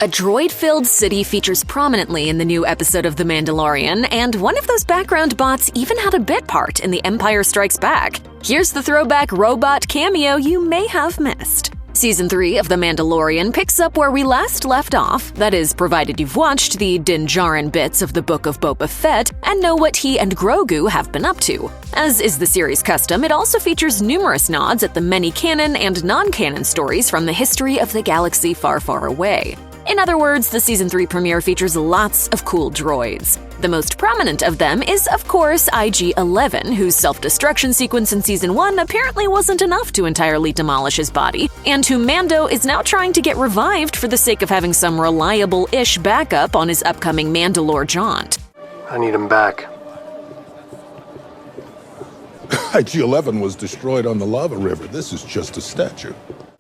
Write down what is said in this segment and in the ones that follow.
A droid-filled city features prominently in the new episode of The Mandalorian, and one of those background bots even had a bit part in The Empire Strikes Back. Here's the throwback robot cameo you may have missed. Season 3 of The Mandalorian picks up where we last left off, that is, provided you've watched the Din Djarin bits of the Book of Boba Fett and know what he and Grogu have been up to. As is the series' custom, it also features numerous nods at the many canon and non-canon stories from the history of the galaxy far, far away. In other words, the Season 3 premiere features lots of cool droids. The most prominent of them is, of course, IG-11, whose self-destruction sequence in Season 1 apparently wasn't enough to entirely demolish his body, and whom Mando is now trying to get revived for the sake of having some reliable-ish backup on his upcoming Mandalore jaunt. I need him back. IG-11 was destroyed on the lava river. This is just a statue.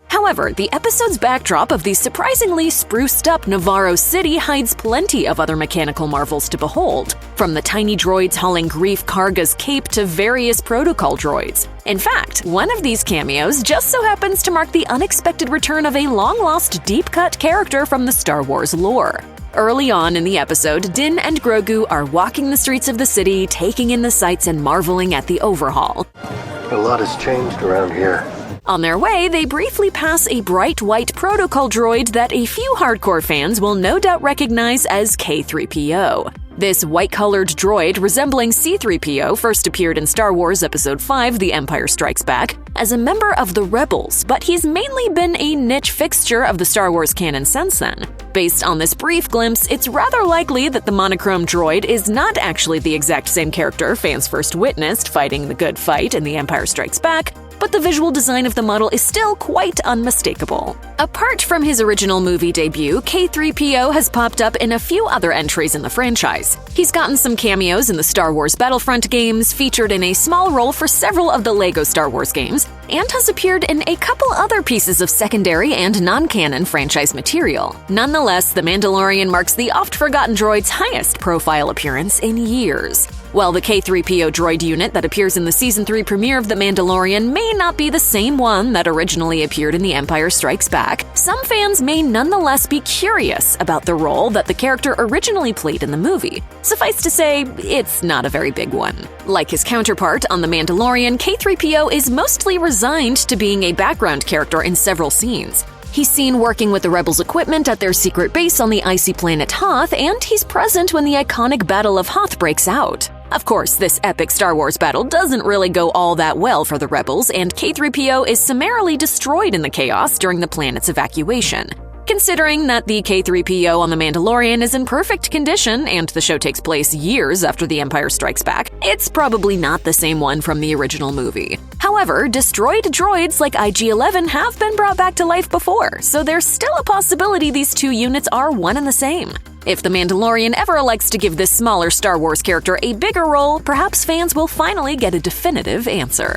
However, the episode's backdrop of the surprisingly spruced-up Navarro City hides plenty of other mechanical marvels to behold, from the tiny droids hauling Greef Karga's cape to various protocol droids. In fact, one of these cameos just so happens to mark the unexpected return of a long-lost deep-cut character from the Star Wars lore. Early on in the episode, Din and Grogu are walking the streets of the city, taking in the sights and marveling at the overhaul. A lot has changed around here. On their way, they briefly pass a bright white protocol droid that a few hardcore fans will no doubt recognize as K-3PO. This white-colored droid, resembling C-3PO, first appeared in Star Wars Episode 5, The Empire Strikes Back, as a member of the Rebels, but he's mainly been a niche fixture of the Star Wars canon since then. Based on this brief glimpse, it's rather likely that the monochrome droid is not actually the exact same character fans first witnessed fighting the good fight in The Empire Strikes Back, but the visual design of the model is still quite unmistakable. Apart from his original movie debut, K-3PO has popped up in a few other entries in the franchise. He's gotten some cameos in the Star Wars Battlefront games, featured in a small role for several of the LEGO Star Wars games, and has appeared in a couple other pieces of secondary and non-canon franchise material. Nonetheless, The Mandalorian marks the oft-forgotten droid's highest profile appearance in years. While the K-3PO droid unit that appears in the Season 3 premiere of The Mandalorian may not be the same one that originally appeared in The Empire Strikes Back, some fans may nonetheless be curious about the role that the character originally played in the movie. Suffice to say, it's not a very big one. Like his counterpart on The Mandalorian, K-3PO is mostly resigned to being a background character in several scenes. He's seen working with the Rebels' equipment at their secret base on the icy planet Hoth, and he's present when the iconic Battle of Hoth breaks out. Of course, this epic Star Wars battle doesn't really go all that well for the Rebels, and K-3PO is summarily destroyed in the chaos during the planet's evacuation. Considering that the K-3PO on The Mandalorian is in perfect condition and the show takes place years after The Empire Strikes Back, it's probably not the same one from the original movie. However, destroyed droids like IG-11 have been brought back to life before, so there's still a possibility these two units are one and the same. If The Mandalorian ever elects to give this smaller Star Wars character a bigger role, perhaps fans will finally get a definitive answer.